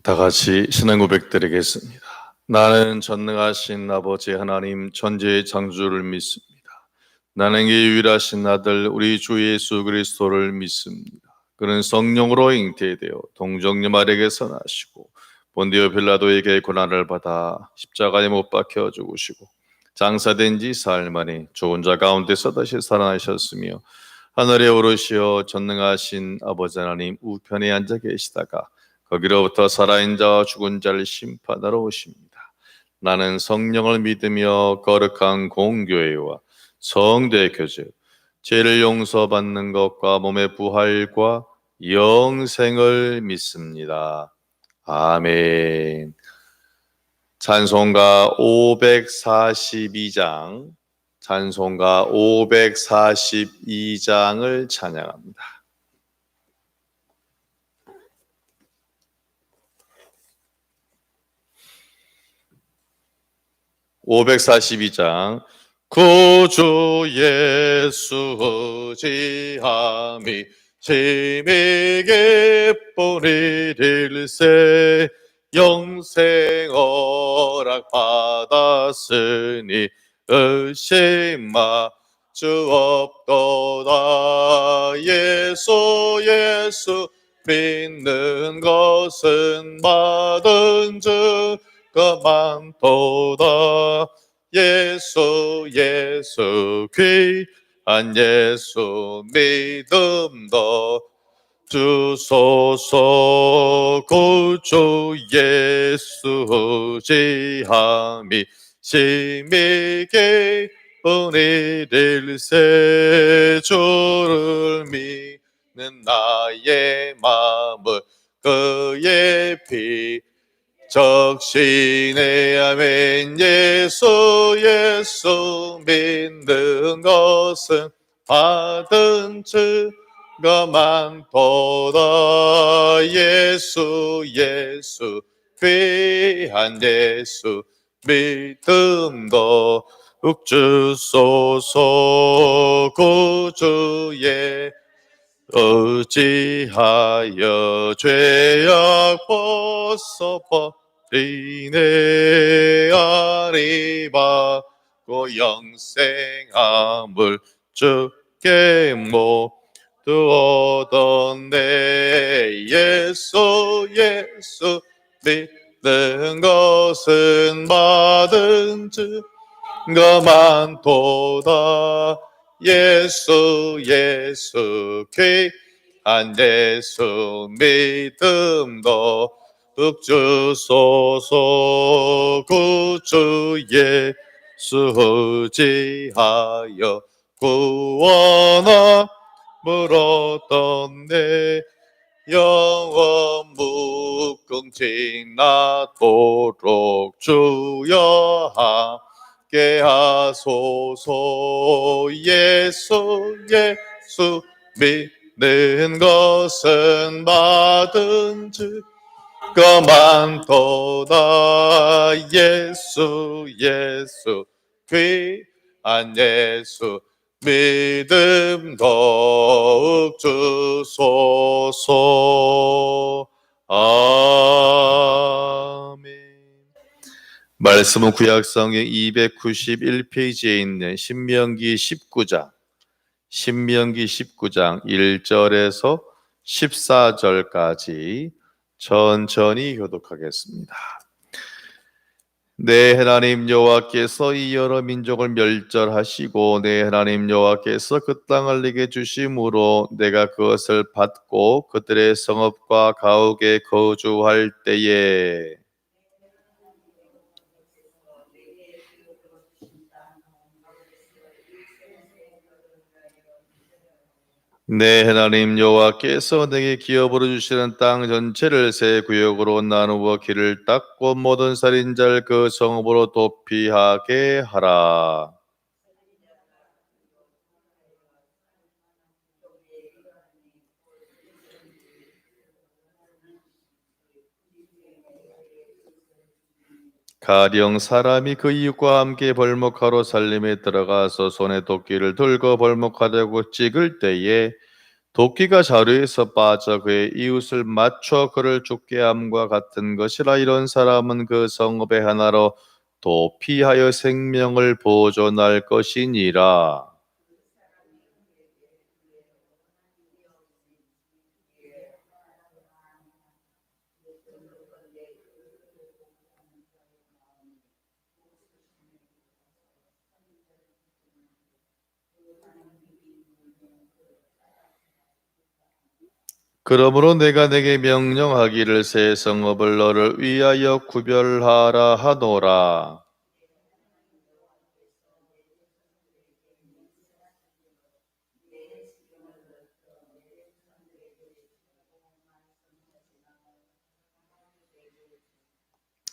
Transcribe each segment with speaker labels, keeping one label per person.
Speaker 1: 다 같이 신앙 고백드리겠습니다. 나는 전능하신 아버지 하나님 천지의 창조를 믿습니다. 나는 이 유일하신 아들 우리 주 예수 그리스도를 믿습니다. 그는 성령으로 잉태되어 동정녀 마리아에게서 나시고 본디오 빌라도에게 고난을 받아 십자가에 못 박혀 죽으시고 장사된 지 사흘 만에 죽은 자 가운데서 다시 살아나셨으며 하늘에 오르시어 전능하신 아버지 하나님 우편에 앉아 계시다가 거기로부터 살아있는 자와 죽은 자를 심판하러 오십니다. 나는 성령을 믿으며 거룩한 공교회와 성도의 교제, 죄를 용서받는 것과 몸의 부활과 영생을 믿습니다. 아멘. 찬송가 542장, 찬송가 542장을 찬양합니다. 542장. 구주 예수 지함이 심히 기쁘리일세 영생 허락 받았으니 의심마 주 없도다. 예수 믿는 것은 받은 증거 많도다. 예수 귀한 예수 믿음도 주소서. 구주 예수 지함이 심히 기쁘리일세 주를 믿는 나의 마음을 그의 피 적신의 아멘. 예수 믿는 것은 받은 증거 많도다. 예수 귀한 예수 믿음도 주소서. 구주의 의지하여 죄악 벗어버리네. 아리 받고 영생함을 주께 모두 얻었네. 예수 믿는 것은 받은 증거 많도다. 예수 귀한 예수 믿음도 주소서. 구주 예수 의지하여 구원함을 얻었네. 영원 묵궁 지나도록 주여 함께 하소서. 예수 믿는 것은 받은 증거 많도다. 예수 귀한 예수 믿음 더욱 주소서. 아멘. 말씀은 구약성경 291페이지에 있는 신명기 19장 1절에서 14절까지 천천히 교독하겠습니다. 내 하나님 여호와께서 이 여러 민족을 멸절하시고 내 하나님 여호와께서 그 땅을 내게 주심으로 내가 그것을 받고 그들의 성읍과 가옥에 거주할 때에 내 하나님 여호와께서 내게 기업으로 주시는 땅 전체를 세 구역으로 나누어 길을 닦고 모든 살인자를 그 성읍으로 도피하게 하라. 가령 사람이 그 이웃과 함께 벌목하러 살림에 들어가서 손에 도끼를 들고 벌목하려고 찍을 때에 도끼가 자루에서 빠져 그의 이웃을 맞춰 그를 죽게 함과 같은 것이라. 이런 사람은 그 성읍의 하나로 도피하여 생명을 보존할 것이니라. 그러므로 내가 내게 명령하기를 새 성읍을 너를 위하여 구별하라 하노라.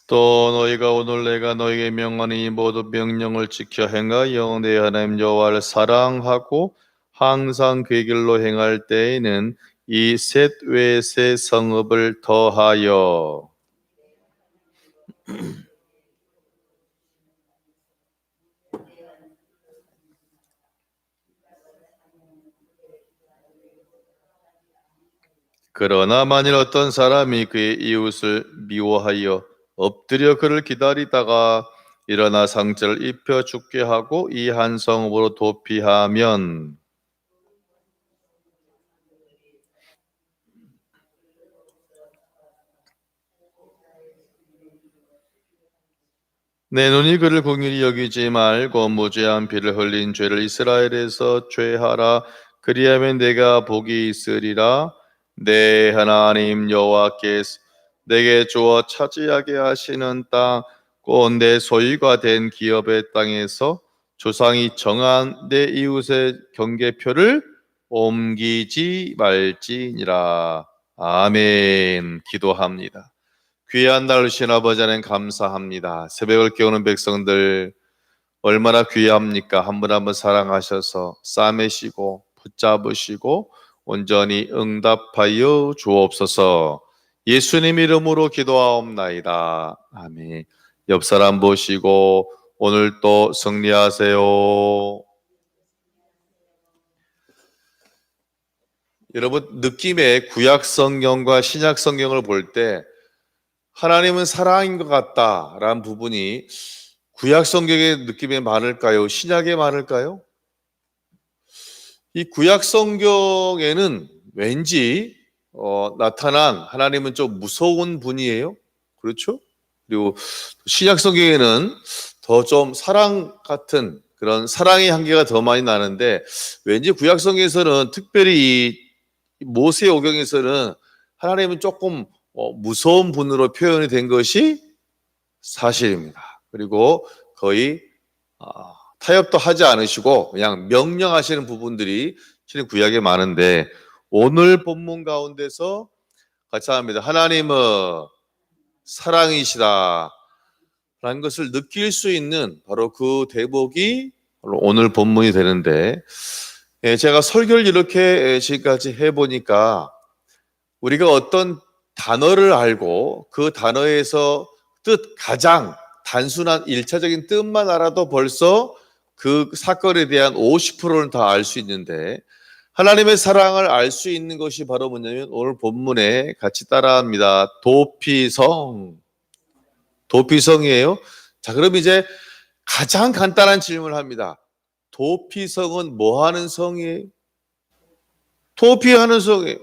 Speaker 1: 또 너희가 오늘 내가 너희에게 명하니 모두 명령을 지켜 행하여 내 하나님 여호와를 사랑하고 항상 그 길로 행할 때에는 이 셋 외에 새 성읍을 더하여. 그러나 만일 어떤 사람이 그의 이웃을 미워하여 엎드려 그를 기다리다가 일어나 상처를 입혀 죽게 하고 이 한 성읍으로 도피하면 내 눈이 그를 공일히 여기지 말고 무죄한 피를 흘린 죄를 이스라엘에서 죄하라. 그리하면 내가 복이 있으리라. 내 하나님 여호와께서 내게 주어 차지하게 하시는 땅 곧 내 소유가 된 기업의 땅에서 조상이 정한 내 이웃의 경계표를 옮기지 말지니라. 아멘. 기도합니다. 귀한 날 주신 아버지 하나님 감사합니다. 새벽을 깨우는 백성들 얼마나 귀합니까? 한 분 한 분 사랑하셔서 싸매시고 붙잡으시고 온전히 응답하여 주옵소서. 예수님 이름으로 기도하옵나이다. 아멘. 옆 사람 보시고 오늘 또 승리하세요. 여러분, 느낌의 구약 성경과 신약 성경을 볼 때 하나님은 사랑인 것 같다라는 부분이 구약 성경의 느낌에 많을까요? 신약에 많을까요? 이 구약 성경에는 왠지 나타난 하나님은 좀 무서운 분이에요. 그렇죠? 그리고 신약 성경에는 더 좀 사랑 같은 그런 사랑의 향기가 더 많이 나는데 왠지 구약 성경에서는 특별히 이 모세오경에서는 하나님은 조금 무서운 분으로 표현이 된 것이 사실입니다. 그리고 거의 타협도 하지 않으시고 그냥 명령하시는 부분들이 실은 구약에 많은데 오늘 본문 가운데서 같이 합니다. 하나님은 사랑이시다 라는 것을 느낄 수 있는 바로 그 대목이 바로 오늘 본문이 되는데, 제가 설교를 이렇게 지금까지 해보니까 우리가 어떤 단어를 알고 그 단어에서 뜻, 가장 단순한 일차적인 뜻만 알아도 벌써 그 사건에 대한 50%는 다 알 수 있는데 하나님의 사랑을 알 수 있는 것이 바로 뭐냐면 오늘 본문에 같이 따라합니다. 도피성이에요. 자, 그럼 이제 가장 간단한 질문을 합니다. 도피성은 뭐 하는 성이에요? 도피하는 성이에요.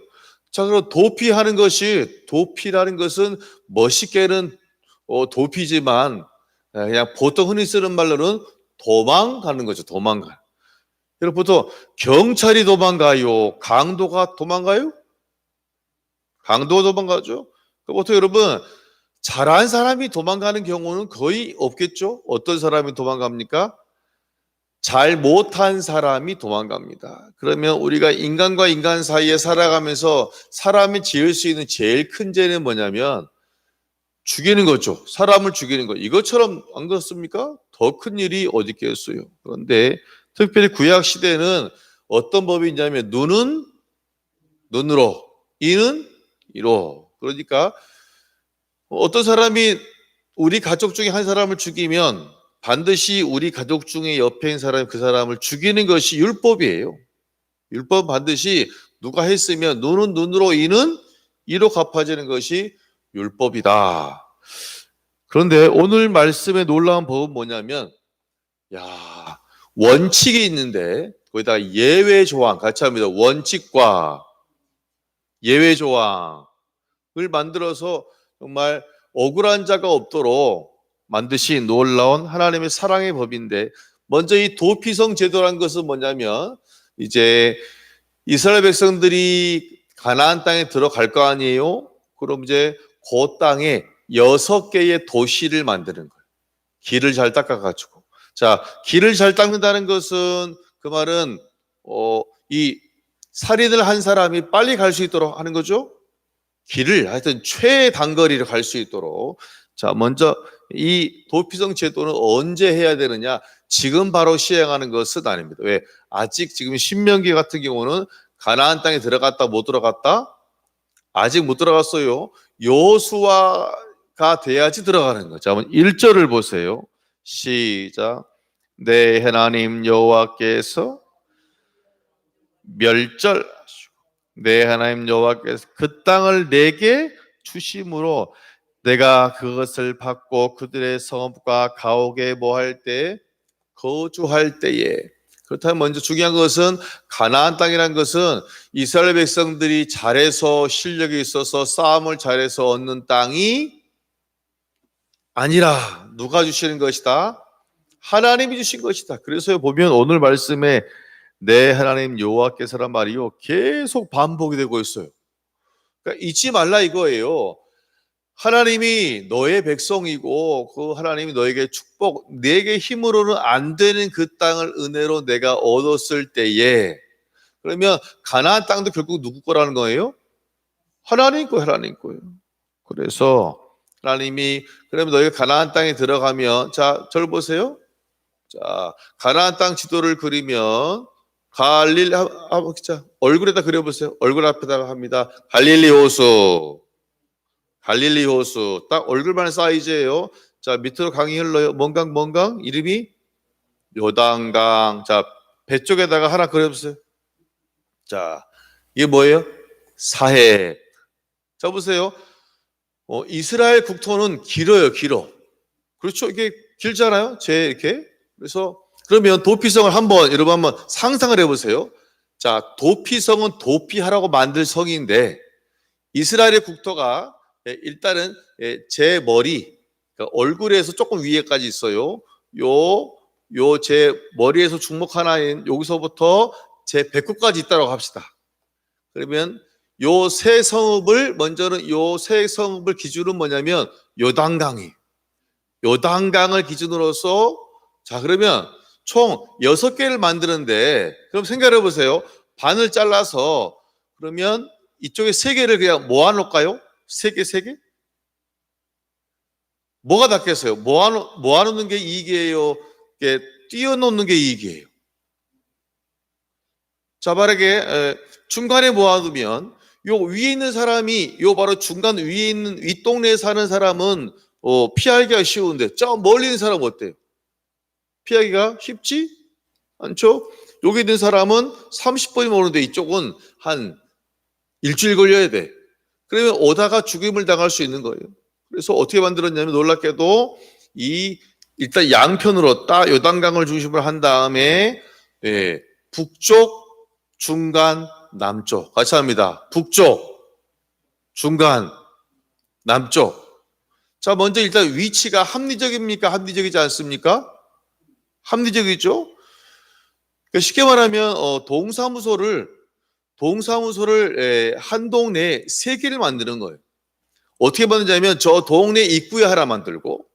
Speaker 1: 자, 그럼 도피라는 것은 멋있게는 도피지만 그냥 보통 흔히 쓰는 말로는 도망가는 거죠. 도망가. 여러분 보통 경찰이 도망가요? 강도가 도망가요? 강도가 도망가죠. 보통 여러분 잘한 사람이 도망가는 경우는 거의 없겠죠. 어떤 사람이 도망갑니까? 잘 못한 사람이 도망갑니다. 그러면 우리가 인간과 인간 사이에 살아가면서 사람이 지을 수 있는 제일 큰 죄는 뭐냐면 죽이는 거죠. 사람을 죽이는 거. 이것처럼 안 그렇습니까? 더 큰 일이 어디 있겠어요. 그런데 특별히 구약 시대는 어떤 법이 있냐면 눈은 눈으로, 이는 이로. 그러니까 어떤 사람이 우리 가족 중에 한 사람을 죽이면 반드시 우리 가족 중에 옆에 있는 사람 그 사람을 죽이는 것이 율법이에요. 율법은 반드시 누가 했으면 눈은 눈으로 이는 이로 갚아지는 것이 율법이다. 그런데 오늘 말씀의 놀라운 법은 뭐냐면, 야, 원칙이 있는데 거기다가 예외 조항 같이 합니다. 원칙과 예외 조항을 만들어서 정말 억울한 자가 없도록 만드신 놀라운 하나님의 사랑의 법인데, 먼저 이 도피성 제도라는 것은 뭐냐면, 이제 이스라엘 백성들이 가나안 땅에 들어갈 거 아니에요? 그럼 이제 그 땅에 6개의 도시를 만드는 거예요. 길을 잘 닦아가지고. 자, 길을 잘 닦는다는 것은 그 말은 이 살인을 한 사람이 빨리 갈 수 있도록 하는 거죠. 길을 하여튼 최단거리를 갈 수 있도록. 자, 먼저 이 도피성 제도는 언제 해야 되느냐? 지금 바로 시행하는 것은 아닙니다. 왜? 아직 지금 신명기 같은 경우는 가나안 땅에 들어갔다 못 들어갔다? 아직 못 들어갔어요. 여호수아가 돼야지 들어가는 거죠. 한번 1절을 보세요. 시작. 내 하나님 여호와께서 멸절하시고 내 하나님 여호와께서 그 땅을 내게 주심으로 내가 그것을 받고 그들의 성읍과 가옥에 뭐할 때 거주할 때에. 그렇다면 먼저 중요한 것은 가나안 땅이라는 것은 이스라엘 백성들이 잘해서 실력이 있어서 싸움을 잘해서 얻는 땅이 아니라 누가 주시는 것이다? 하나님이 주신 것이다. 그래서 보면 오늘 말씀에 내 하나님 여호와께서란 말이요 계속 반복이 되고 있어요. 그러니까 잊지 말라 이거예요. 하나님이 너의 백성이고 그 하나님이 너에게 축복, 내게 힘으로는 안 되는 그 땅을 은혜로 내가 얻었을 때에, 그러면 가나안 땅도 결국 누구 거라는 거예요? 하나님 거예요. 그래서 하나님이 그러면 너희가 가나안 땅에 들어가면, 자, 저를 보세요. 자, 가나안 땅 지도를 그리면 갈릴리 자, 얼굴에다 그려보세요. 얼굴 앞에다가 합니다. 갈릴리 호수. 갈릴리 호수 딱 얼굴만 사이즈예요. 자, 밑으로 강이 흘러요. 뭔 강? 이름이 요단강. 자, 배 쪽에다가 하나 그려보세요. 자, 이게 뭐예요? 사해. 자, 보세요. 이스라엘 국토는 길어요. 그렇죠? 이게 길잖아요. 이렇게. 그래서 그러면 도피성을 여러분 한번 상상을 해보세요. 자, 도피성은 도피하라고 만들 성인데 이스라엘의 국토가 일단은 제 머리, 그러니까 얼굴에서 조금 위에까지 있어요. 제 머리에서 주먹 하나인 여기서부터 제 배꼽까지 있다고 합시다. 그러면 요 세 성읍을 기준으로 뭐냐면 요단강을 기준으로서, 자, 그러면 총 6개를 만드는데, 그럼 생각해 보세요. 반을 잘라서 그러면 이쪽에 3개를 그냥 모아놓을까요? 3개? 뭐가 낫겠어요? 모아놓는 게 이익이에요? 띄워놓는 게 이익이에요? 자, 바르게 중간에 모아두면 요 위에 있는 사람이 바로 중간 위에 있는 윗동네에 사는 사람은 피하기가 쉬운데 저 멀리 있는 사람은 어때요? 피하기가 쉽지 않죠? 여기 있는 사람은 30분이면 오는데 이쪽은 한 일주일 걸려야 돼. 그러면 오다가 죽임을 당할 수 있는 거예요. 그래서 어떻게 만들었냐면 놀랍게도 일단 양편으로 딱 요단강을 중심으로 한 다음에 북쪽, 중간, 남쪽 같이 합니다. 북쪽, 중간, 남쪽. 자, 먼저 일단 위치가 합리적입니까? 합리적이지 않습니까? 합리적이죠. 그러니까 쉽게 말하면 동사무소를 한 동네에 3개를 만드는 거예요. 어떻게 만드냐면 저 동네 입구에 하나 만들고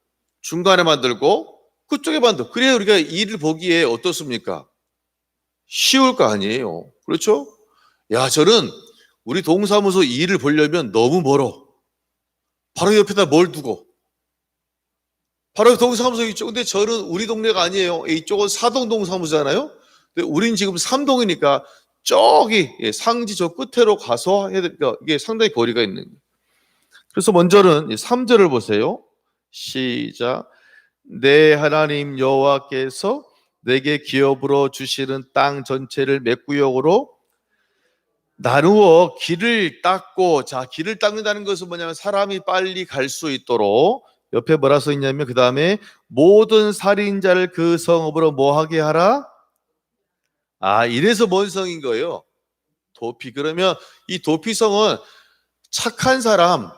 Speaker 1: 중간에 만들고 그쪽에 만들고, 그래야 우리가 일을 보기에 어떻습니까? 쉬울 거 아니에요. 그렇죠? 야, 저는 우리 동사무소 일을 보려면 너무 멀어. 바로 옆에다 뭘 두고 바로 동사무소 있죠. 근데 저는 우리 동네가 아니에요. 이쪽은 사동 동사무소잖아요. 근데 우린 지금 3동이니까 저기 상지 저 끝으로 가서 해야 되니까 이게 상당히 거리가 있는 거예요. 그래서 먼저는 3절을 보세요. 시작. 내 하나님 여호와께서 내게 기업으로 주시는 땅 전체를 몇 구역으로? 나누어 길을 닦고, 자, 길을 닦는다는 것은 뭐냐면 사람이 빨리 갈 수 있도록, 옆에 뭐라 써 있냐면 그 다음에 모든 살인자를 그 성읍으로 뭐 하게 하라? 이래서 뭔 성인 거예요? 도피. 그러면 이 도피성은 착한 사람,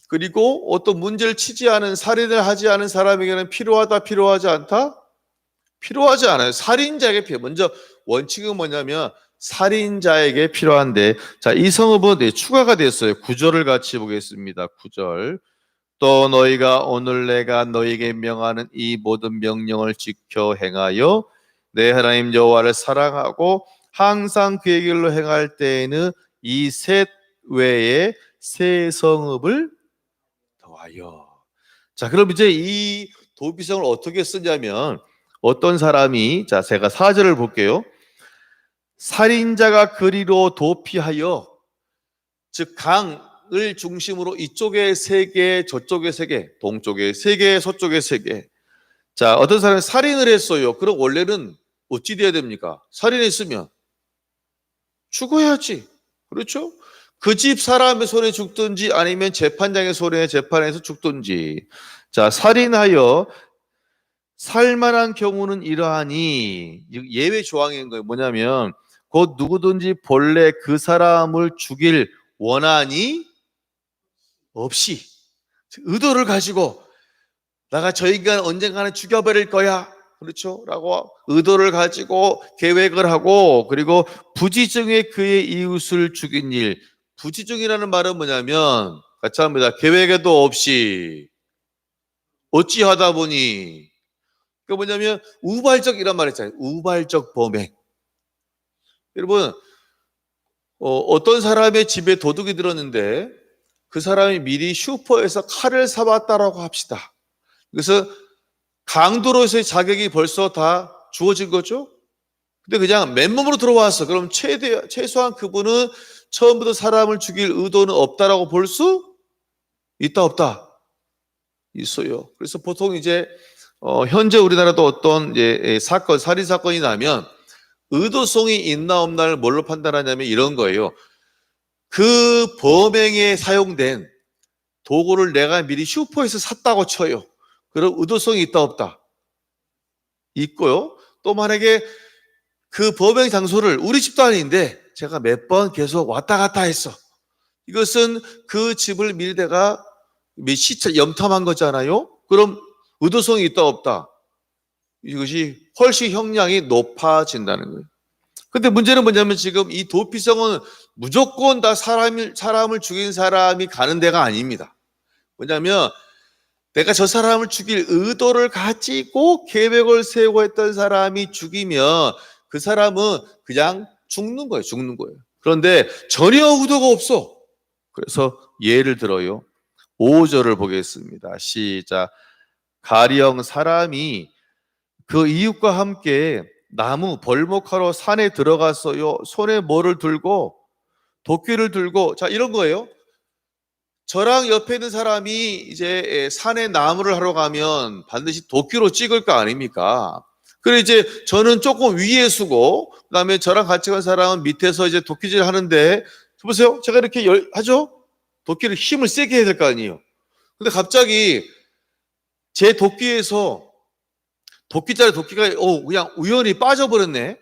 Speaker 1: 그리고 어떤 문제를 치지 않은, 살인을 하지 않은 사람에게는 필요하다, 필요하지 않다? 필요하지 않아요. 살인자에게 필요. 먼저 원칙은 뭐냐면 살인자에게 필요한데, 자, 이 성읍은 추가가 됐어요. 9절을 같이 보겠습니다. 9절. 또 너희가 오늘 내가 너희에게 명하는 이 모든 명령을 지켜 행하여 내 하나님 여호와를 사랑하고 항상 그의 길로 행할 때에는 이 셋 외에 새 성읍을 더하여. 자, 그럼 이제 이 도피성을 어떻게 쓰냐면 어떤 사람이, 자, 제가 4절을 볼게요. 살인자가 그리로 도피하여, 즉 강을 중심으로 이쪽에 3개, 저쪽에 3개, 동쪽에 3개, 서쪽에 3개. 자, 어떤 사람이 살인을 했어요. 그럼 원래는 어찌 돼야 됩니까? 살인했으면 죽어야지. 그렇죠? 그 집 사람의 손에 죽든지 아니면 재판장의 손에 재판에서 죽든지. 자, 살인하여 살만한 경우는 이러하니, 예외 조항인 거예요. 뭐냐면 곧 누구든지 본래 그 사람을 죽일 원한이 없이, 의도를 가지고 내가 저 인간 언젠가는 죽여버릴 거야, 그렇죠? 라고 의도를 가지고 계획을 하고, 그리고 부지중에 그의 이웃을 죽인 일. 부지중이라는 말은 뭐냐면 같이 합니다. 계획에도 없이 어찌하다 보니, 그 뭐냐면 우발적이란 말 있잖아요. 우발적 범행. 여러분, 어떤 사람의 집에 도둑이 들었는데 그 사람이 미리 슈퍼에서 칼을 사왔다라고 합시다. 그래서 강도로서의 자격이 벌써 다 주어진 거죠. 근데 그냥 맨몸으로 들어왔어. 그럼 최소한 그분은 처음부터 사람을 죽일 의도는 없다라고 볼 수 있다, 없다? 있어요. 그래서 보통 이제 현재 우리나라도 어떤 사건, 살인 사건이 나면 의도성이 있나 없나를 뭘로 판단하냐면 이런 거예요. 그 범행에 사용된 도구를 내가 미리 슈퍼에서 샀다고 쳐요. 그럼 의도성이 있다, 없다? 있고요. 또 만약에 그 범행 장소를 우리 집도 아닌데 제가 몇 번 계속 왔다 갔다 했어. 이것은 그 집을 미리 내가 시차 염탐한 거잖아요. 그럼 의도성이 있다, 없다? 이것이 훨씬 형량이 높아진다는 거예요. 근데 문제는 뭐냐면 지금 이 도피성은 무조건 다 사람을 죽인 사람이 가는 데가 아닙니다. 뭐냐면 내가 저 사람을 죽일 의도를 가지고 계획을 세우고 했던 사람이 죽이면 그 사람은 그냥 죽는 거예요. 죽는 거예요. 그런데 전혀 의도가 없어. 그래서 예를 들어요. 5절을 보겠습니다. 시작. 가령 사람이 그 이웃과 함께 나무 벌목하러 산에 들어갔어요. 손에 뭐를 들고? 도끼를 들고. 자, 이런 거예요. 저랑 옆에 있는 사람이 이제 산에 나무를 하러 가면 반드시 도끼로 찍을 거 아닙니까? 그래 이제 저는 조금 위에 서고 그다음에 저랑 같이 간 사람은 밑에서 이제 도끼질 하는데, 보세요. 제가 이렇게 하죠? 도끼를 힘을 세게 해야 될 거 아니에요. 근데 갑자기 제 도끼에서 도끼가 그냥 우연히 빠져버렸네.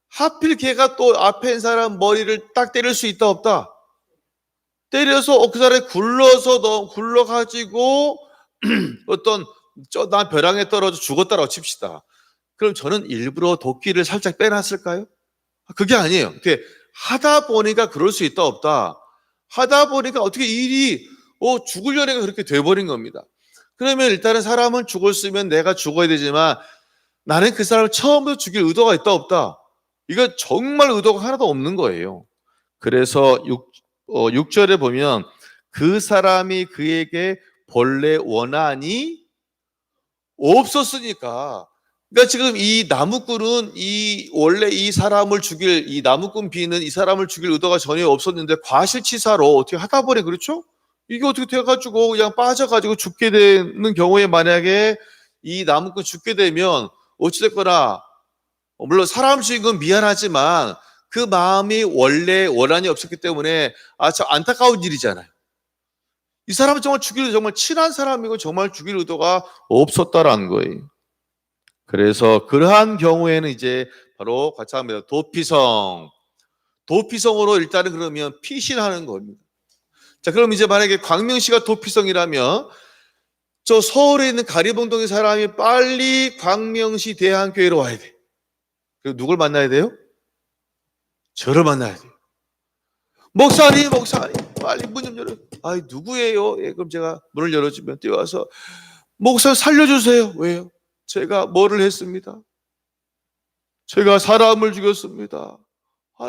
Speaker 1: 하필 걔가 또 앞에 있는 사람 머리를 딱 때릴 수 있다, 없다? 때려서 그 사람이 굴러가지고 어떤 난 벼랑에 떨어져 죽었다라고 칩시다. 그럼 저는 일부러 도끼를 살짝 빼놨을까요? 그게 아니에요. 이렇게 하다 보니까 그럴 수 있다, 없다? 하다 보니까 어떻게 일이 죽으려는 게 그렇게 돼버린 겁니다. 그러면 일단은 사람은 죽었으면 내가 죽어야 되지만 나는 그 사람을 처음부터 죽일 의도가 있다, 없다? 이거 정말 의도가 하나도 없는 거예요. 그래서 6절에 보면 그 사람이 그에게 본래 원한이 없었으니까, 그러니까 지금 이 나무꾼은 원래 이 사람을 죽일, 이 나무꾼 B는 이 사람을 죽일 의도가 전혀 없었는데 과실치사로 어떻게 하다 보니, 그렇죠? 이게 어떻게 돼가지고 그냥 빠져가지고 죽게 되는 경우에 만약에 이 나무꾼 죽게 되면 어찌됐거나 물론 사람 죽인 건 미안하지만 그 마음이 원래 원한이 없었기 때문에 참 안타까운 일이잖아요. 이 사람은 정말 죽일 정말 친한 사람이고 정말 죽일 의도가 없었다라는 거예요. 그래서 그러한 경우에는 이제 바로 같이 합니다. 도피성으로 일단은 그러면 피신하는 겁니다. 자, 그럼 이제 만약에 광명시가 도피성이라면 저 서울에 있는 가리봉동의 사람이 빨리 광명시 대한교회로 와야 돼. 그리고 누굴 만나야 돼요? 저를 만나야 돼요. 목사님, 빨리 문 좀 열어. 아이, 누구예요? 예, 그럼 제가 문을 열어주면 뛰어와서 목사 살려주세요. 왜요? 제가 뭐를 했습니다. 제가 사람을 죽였습니다.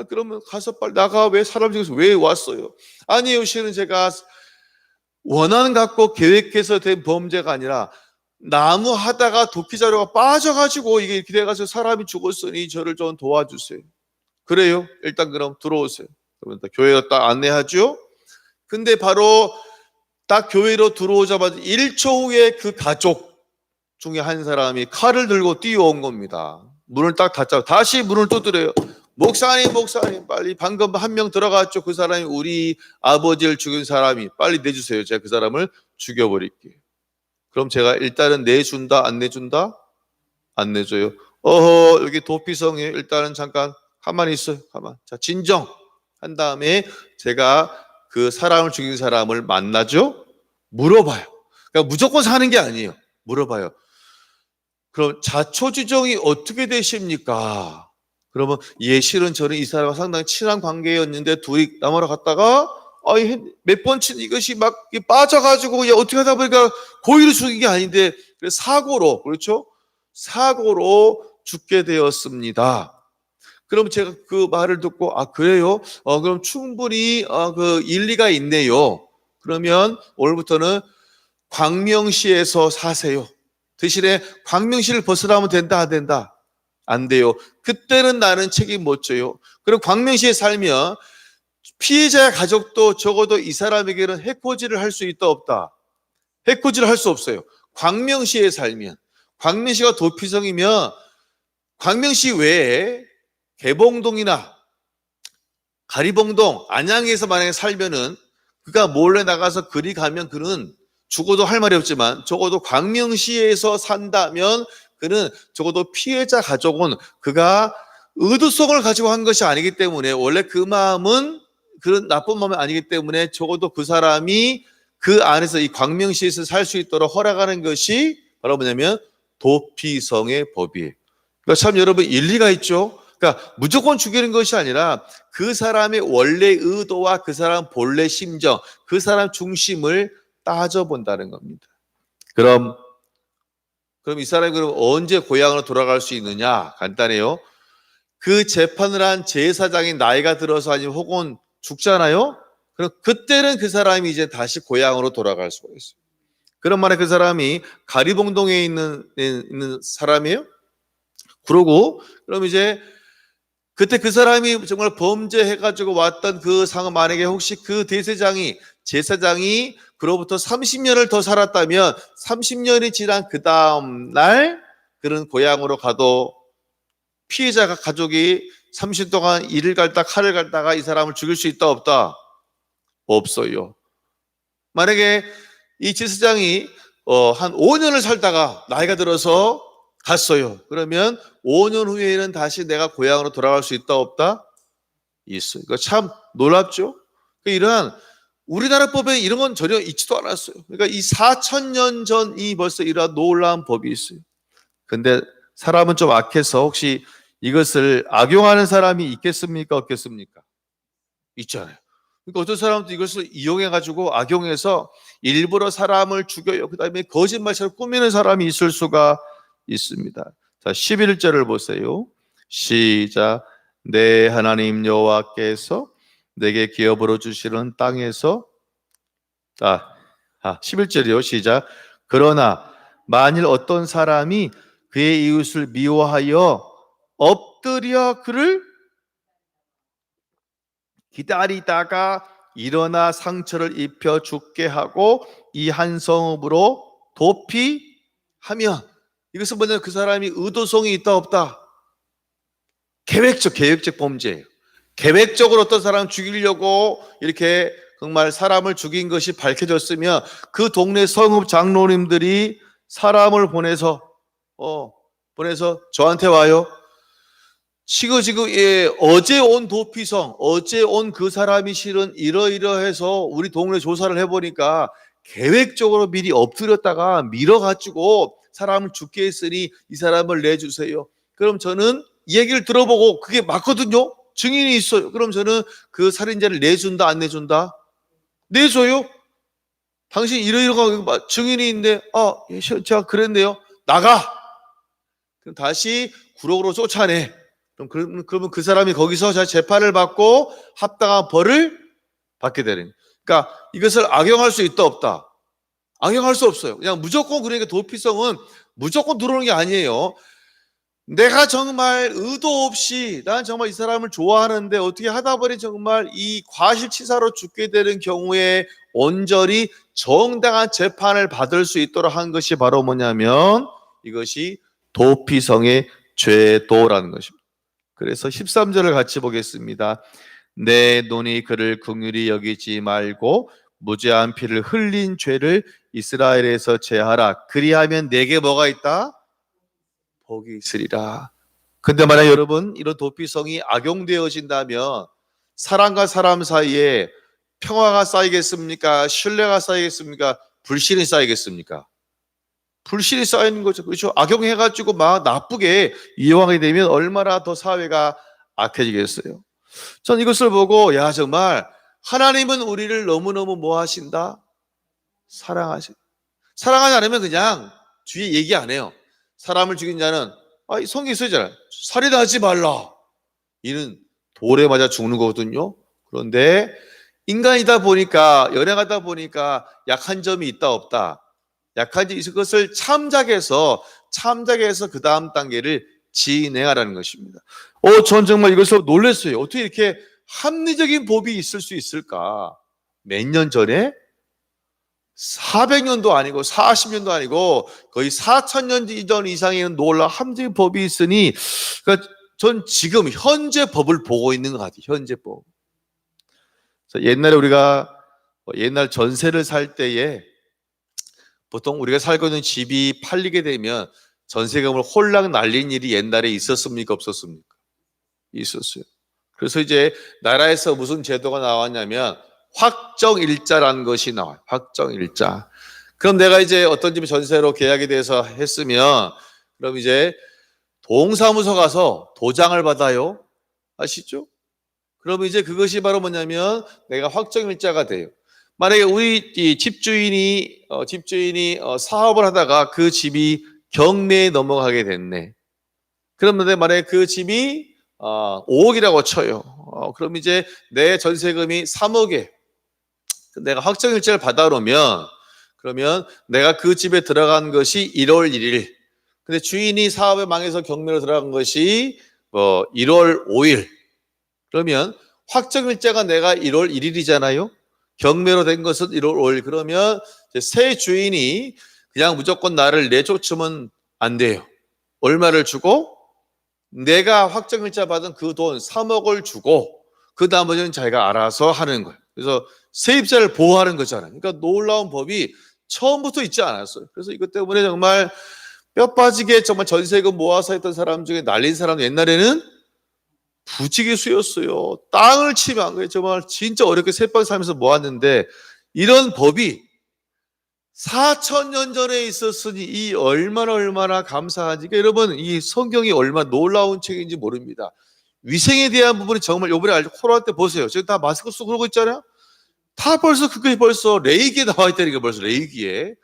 Speaker 1: 그러면 가서 빨리 나가. 왜 사람 죽였어? 왜 왔어요? 아니에요. 실은 제가 원한 갖고 계획해서 된 범죄가 아니라 나무 하다가 도피자료가 빠져가지고 이게 이렇게 돼가지고 사람이 죽었으니 저를 좀 도와주세요. 그래요? 일단 그럼 들어오세요. 그러면 교회가 딱 안내하죠. 근데 바로 딱 교회로 들어오자마자 1초 후에 그 가족 중에 한 사람이 칼을 들고 뛰어온 겁니다. 문을 딱 닫자 다시 문을 두드려요. 목사님 빨리 방금 한 명 들어갔죠. 그 사람이 우리 아버지를 죽인 사람이 빨리 내주세요. 제가 그 사람을 죽여버릴게요. 그럼 제가 일단은 내준다 안 내준다? 안 내줘요. 여기 도피성에 일단은 잠깐 가만히 있어요. 자, 진정 한 다음에 제가 그 사람을 죽인 사람을 만나죠. 물어봐요. 그러니까 무조건 사는 게 아니에요. 물어봐요. 그럼 자초지종이 어떻게 되십니까? 그러면 실은 저는 이 사람과 상당히 친한 관계였는데 둘이 남하러 갔다가 몇 번 친 이것이 막 빠져가지고 어떻게 하다 보니까 고의로 죽인 게 아닌데 사고로, 그렇죠? 사고로 죽게 되었습니다. 그럼 제가 그 말을 듣고 그래요? 그럼 충분히 그 일리가 있네요. 그러면 오늘부터는 광명시에서 사세요. 대신에 광명시를 벗어나면 된다 안 된다? 안 돼요. 그때는 나는 책임 못 져요. 그럼 광명시에 살면 피해자의 가족도 적어도 이 사람에게는 해코지를 할 수 있다 없다? 해코지를 할 수 없어요. 광명시에 살면. 광명시가 도피성이면 광명시 외에 개봉동이나 가리봉동, 안양에서 만약에 살면은 그가 몰래 나가서 그리 가면 그는 죽어도 할 말이 없지만 적어도 광명시에서 산다면 그는 적어도 피해자 가족은 그가 의도성을 가지고 한 것이 아니기 때문에 원래 그 마음은 그런 나쁜 마음이 아니기 때문에 적어도 그 사람이 그 안에서 이 광명시에서 살 수 있도록 허락하는 것이 바로 뭐냐면 도피성의 법이에요. 그러니까 참 여러분 일리가 있죠. 그러니까 무조건 죽이는 것이 아니라 그 사람의 원래 의도와 그 사람 본래 심정, 그 사람 중심을 따져본다는 겁니다. 그럼 이 사람이 그럼 언제 고향으로 돌아갈 수 있느냐? 간단해요. 그 재판을 한 제사장이 나이가 들어서 아니면 혹은 죽잖아요. 그럼 그때는 그 사람이 이제 다시 고향으로 돌아갈 수가 있어요. 그런 말에 그 사람이 가리봉동에 있는 사람이에요. 그러고 그럼 이제 그때 그 사람이 정말 범죄해가지고 왔던 그 상황 만약에 혹시 그 제사장이 그로부터 30년을 더 살았다면 30년이 지난 그 다음 날 그런 고향으로 가도 피해자가 가족이 30년 동안 일을 갈다 칼을 갈다가 이 사람을 죽일 수 있다 없다? 없어요. 만약에 이 제사장이 한 5년을 살다가 나이가 들어서 갔어요. 그러면 5년 후에는 다시 내가 고향으로 돌아갈 수 있다 없다? 있어요. 그러니까 참 놀랍죠? 그러니까 이러한 우리나라 법에 이런 건 전혀 있지도 않았어요. 그러니까 이 4,000년 전이 벌써 이러한 놀라운 법이 있어요. 근데 사람은 좀 악해서 혹시 이것을 악용하는 사람이 있겠습니까? 없겠습니까? 있잖아요. 그러니까 어떤 사람도 이것을 이용해가지고 악용해서 일부러 사람을 죽여요. 그 다음에 거짓말처럼 꾸미는 사람이 있을 수가 있습니다. 자, 11절을 보세요. 시작. 내 하나님 여호와께서 내게 기업으로 주시는 땅에서 11절이요. 시작. 그러나 만일 어떤 사람이 그의 이웃을 미워하여 엎드려 그를 기다리다가 일어나 상처를 입혀 죽게 하고 이 한 성읍으로 도피하면 이것은 뭐냐면 그 사람이 의도성이 있다 없다? 계획적 범죄예요. 계획적으로 어떤 사람을 죽이려고 이렇게 정말 사람을 죽인 것이 밝혀졌으면 그 동네 성읍 장로님들이 사람을 보내서 저한테 와요. 지금 어제 온 도피성, 어제 온 그 사람이 실은 이러이러해서 우리 동네 조사를 해보니까 계획적으로 미리 엎드렸다가 밀어가지고 사람을 죽게 했으니 이 사람을 내주세요. 그럼 저는 이 얘기를 들어보고 그게 맞거든요. 증인이 있어요. 그럼 저는 그 살인자를 내준다, 안 내준다? 내줘요. 당신 이러이러가 증인이 있는데 예, 제가 그랬네요. 나가. 그럼 다시 구력으로 쫓아내. 그러면 그 사람이 거기서 재판을 받고 합당한 벌을 받게 되는. 그러니까 이것을 악용할 수 있다 없다? 악용할 수 없어요. 그냥 무조건. 그러니까 도피성은 무조건 들어오는 게 아니에요. 내가 정말 의도 없이 난 정말 이 사람을 좋아하는데 어떻게 하다 보니 정말 이 과실치사로 죽게 되는 경우에 온전히 정당한 재판을 받을 수 있도록 한 것이 바로 뭐냐면 이것이 도피성의 죄도라는 것입니다. 그래서 13절을 같이 보겠습니다. 내 눈이 그를 긍휼히 여기지 말고 무죄한 피를 흘린 죄를 이스라엘에서 제하라. 그리하면 내게 뭐가 있다? 복이 있으리라. 근데 만약 여러분 이런 도피성이 악용되어진다면 사람과 사람 사이에 평화가 쌓이겠습니까? 신뢰가 쌓이겠습니까? 불신이 쌓이겠습니까? 불신이 쌓이는 거죠. 그렇죠? 악용해가지고 막 나쁘게 이용하게 되면 얼마나 더 사회가 악해지겠어요. 전 이것을 보고 야 정말 하나님은 우리를 너무너무 뭐 하신다? 사랑하신다. 사랑하지 않으면 그냥 뒤에 얘기 안 해요. 사람을 죽인 자는 성경에 써있잖아요. 살인하지 말라. 이는 돌에 맞아 죽는 거거든요. 그런데 인간이다 보니까 연약하다 보니까 약한 점이 있다 없다? 약한 점이 있을 것을 참작해서 그 다음 단계를 진행하라는 것입니다. 전 정말 이것을 놀랐어요. 어떻게 이렇게 합리적인 법이 있을 수 있을까? 몇 년 전에 400년도 아니고 40년도 아니고 거의 4000년 전 이상의 놀라운 합리적인 법이 있으니 그러니까 전 지금 현재 법을 보고 있는 것 같아요. 현재 법. 옛날에 우리가 옛날 전세를 살 때에 보통 우리가 살고 있는 집이 팔리게 되면 전세금을 홀랑 날린 일이 옛날에 있었습니까? 없었습니까? 있었어요. 그래서 이제 나라에서 무슨 제도가 나왔냐면 확정일자라는 것이 나와요. 확정일자. 그럼 내가 이제 어떤 집에 전세로 계약이 돼서 했으면 그럼 이제 동사무소 가서 도장을 받아요. 아시죠? 그러면 이제 그것이 바로 뭐냐면 내가 확정일자가 돼요. 만약에 우리 이 집주인이 사업을 하다가 그 집이 경매에 넘어가게 됐네. 그런데 만약에 그 집이 5억이라고 쳐요. 그럼 이제 내 전세금이 3억에 내가 확정일자를 받아놓으면 그러면 내가 그 집에 들어간 것이 1월 1일. 근데 주인이 사업에 망해서 경매로 들어간 것이 1월 5일. 그러면 확정일자가 내가 1월 1일이잖아요. 경매로 된 것은 1월 5일. 그러면 새 주인이 그냥 무조건 나를 내쫓으면 안 돼요. 얼마를 주고 내가 확정일자 받은 그 돈 3억을 주고 그 나머지는 자기가 알아서 하는 거예요. 그래서 세입자를 보호하는 거잖아요. 그러니까 놀라운 법이 처음부터 있지 않았어요. 그래서 이것 때문에 정말 뼈 빠지게 정말 전세금 모아서 했던 사람 중에 날린 사람 옛날에는 부지기수였어요. 땅을 치면 거예요. 정말 진짜 어렵게 새빵 살면서 모았는데 이런 법이 4000년 전에 있었으니 이 얼마나 감사한지. 그러니까 여러분 이 성경이 얼마나 놀라운 책인지 모릅니다. 위생에 대한 부분이 정말 요번에 알죠. 코로나 때 보세요. 지금 다 마스크 쓰고 그러고 있잖아요. 다 그게 벌써 레이기에 나와 있다니까 벌써 레이기에.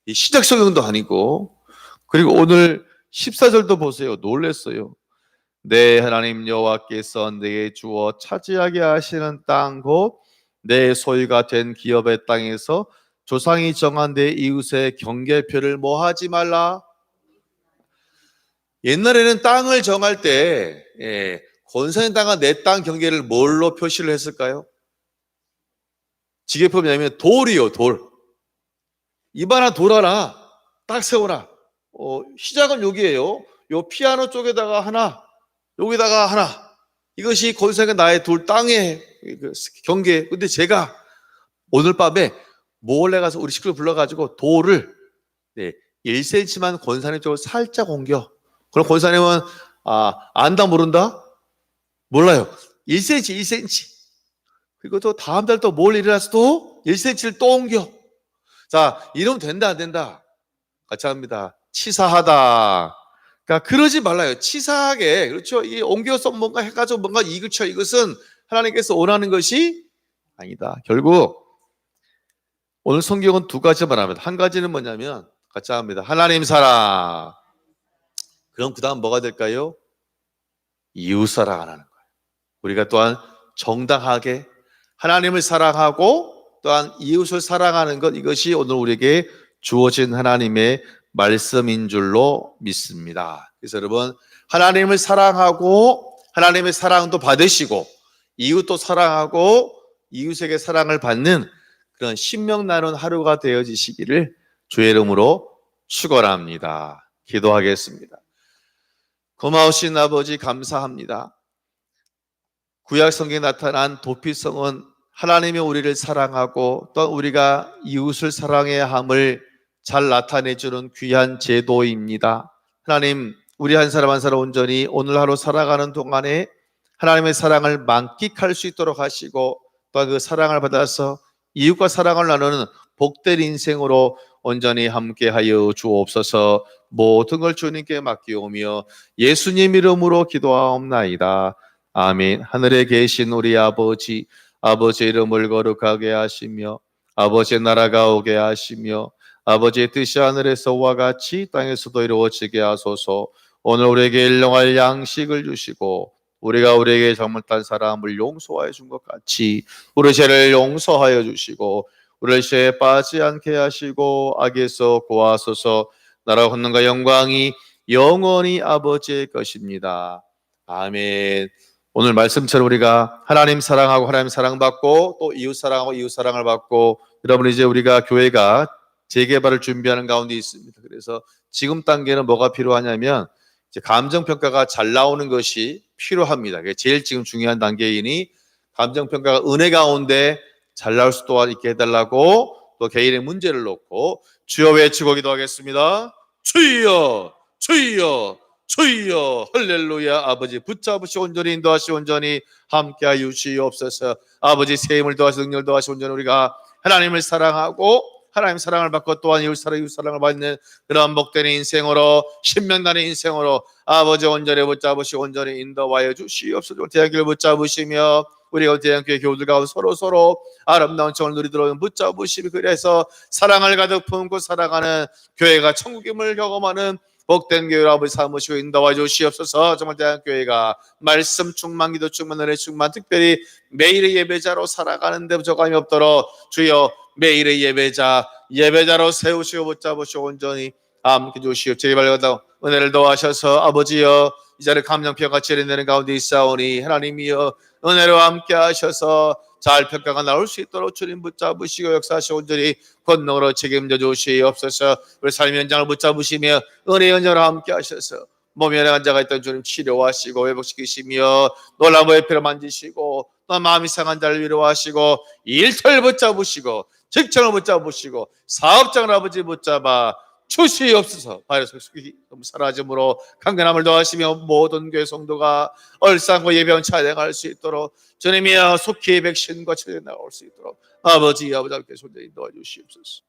Speaker 1: 이 신약 성경도 아니고. 그리고 오늘 14절도 보세요. 놀랬어요. 내 하나님 여호와께서 내게 주어 차지하게 하시는 땅 곧 내 소유가 된 기업의 땅에서 조상이 정한 내 이웃의 경계표를 뭐 하지 말라. 옛날에는 땅을 정할 때 권선의 땅과 내 땅 경계를 뭘로 표시를 했을까요? 지게표 뭐냐면 돌이요. 돌. 입 하나 돌 하나 딱 세워라. 시작은 여기에요. 요 피아노 쪽에다가 하나, 여기다가 하나. 이것이 권세가 나의 둘 땅의 경계. 근데 제가 오늘 밤에 몰래 가서 우리 식구를 불러가지고 돌을 1cm만 권사님 쪽으로 살짝 옮겨. 그럼 권사님은 안다 모른다? 몰라요. 1cm, 1cm. 그리고 또 다음 달 또 뭘 일어나서 또 1cm를 또 옮겨. 자, 이러면 된다 안 된다? 같이 합니다. 치사하다. 그러니까 그러지 말라요. 치사하게. 그렇죠. 이 옮겨서 뭔가 해가지고 뭔가 이익을 쳐. 이것은 하나님께서 원하는 것이 아니다. 결국 오늘 성경은 두 가지 말합니다. 한 가지는 뭐냐면 같이 합니다. 하나님 사랑. 그럼 그 다음 뭐가 될까요? 이웃 사랑하는 거예요. 우리가 또한 정당하게 하나님을 사랑하고 또한 이웃을 사랑하는 것, 이것이 오늘 우리에게 주어진 하나님의 말씀인 줄로 믿습니다. 그래서 여러분, 하나님을 사랑하고 하나님의 사랑도 받으시고 이웃도 사랑하고 이웃에게 사랑을 받는 그런 신명 나눈 하루가 되어지시기를 주의 이름으로 축원합니다. 기도하겠습니다. 고마우신 아버지 감사합니다. 구약 성경에 나타난 도피성은 하나님이 우리를 사랑하고 또 우리가 이웃을 사랑해야 함을 잘 나타내주는 귀한 제도입니다. 하나님, 우리 한 사람 한 사람 온전히 오늘 하루 살아가는 동안에 하나님의 사랑을 만끽할 수 있도록 하시고 또 그 사랑을 받아서 이웃과 사랑을 나누는 복된 인생으로 온전히 함께하여 주옵소서. 모든 걸 주님께 맡기오며 예수님 이름으로 기도하옵나이다. 아멘. 하늘에 계신 우리 아버지, 아버지의 이름을 거룩하게 하시며 아버지의 나라가 오게 하시며 아버지의 뜻이 하늘에서와 같이 땅에서도 이루어지게 하소서. 오늘 우리에게 일용할 양식을 주시고 우리가 우리에게 잘못한 사람을 용서하여 준 것 같이 우리 죄를 용서하여 주시고 우리를 시험에 빠지지 않게 하시고 악에서 구하소서. 나라 권능과 영광이 영원히 아버지의 것입니다. 아멘. 오늘 말씀처럼 우리가 하나님 사랑하고 하나님 사랑받고 또 이웃 사랑하고 이웃 사랑을 받고, 여러분 이제 우리가 교회가 재개발을 준비하는 가운데 있습니다. 그래서 지금 단계는 뭐가 필요하냐면 이제 감정평가가 잘 나오는 것이 필요합니다. 그게 제일 지금 중요한 단계이니 감정평가가 은혜 가운데 잘 나올 수 또한 있게 해달라고 또 개인의 문제를 놓고 주여 외치고 기도하겠습니다. 주여 주여 주여 할렐루야. 아버지 붙잡으시고 온전히 인도하시고 온전히 함께하여 주시옵소서. 아버지 세임을 도와서 능력을 도와시고 온전히 우리가 하나님을 사랑하고 하나님 사랑을 받고 또한 이웃 사랑을 받는 그런 복된 인생으로 신명나는 인생으로 아버지 온전히 붙잡으시고 온전히 인도하여 주시옵소서. 대학교를 붙잡으시며 우리가 대한교회 교우들 가운데 서로 아름다운 정을 누리도록 붙잡으시며 그래서 사랑을 가득 품고 살아가는 교회가 천국임을 경험하는 복된 교회로 아버지 삼으시고 인도하여 주시옵소서. 정말 대한교회가 말씀 충만, 기도 충만, 은혜 충만, 특별히 매일의 예배자로 살아가는데 부족함이 없도록 주여 매일의 예배자로 세우시고 붙잡으시고 온전히 함께 주시옵소서. 제발 은혜를 더하셔서 아버지여 이 자리에 감정평가 치료되는 가운데 있사오니 하나님이여 은혜로 함께 하셔서 잘 평가가 나올 수 있도록 주님 붙잡으시고 역사하시고 온전히 권능으로 책임져 주시옵소서. 우리 삶의 현장을 붙잡으시며 은혜의 현장으로 함께 하셔서 몸에 환자가 있던 주님 치료하시고 회복시키시며 놀라운 회피를 만지시고 또 마음이 상한 자를 위로하시고 일터를 붙잡으시고 직장을 붙잡으시고 사업장을 아버지 붙잡아 주시옵소서. 바이러스 사라짐으로 강건함을 더하시며 모든 교회 성도가 얼상과 예배원 찬양할 수 있도록 주님이여 속히 백신과 치료에 나올 수 있도록 아버지 아버지께 손에 인도해 주시옵소서.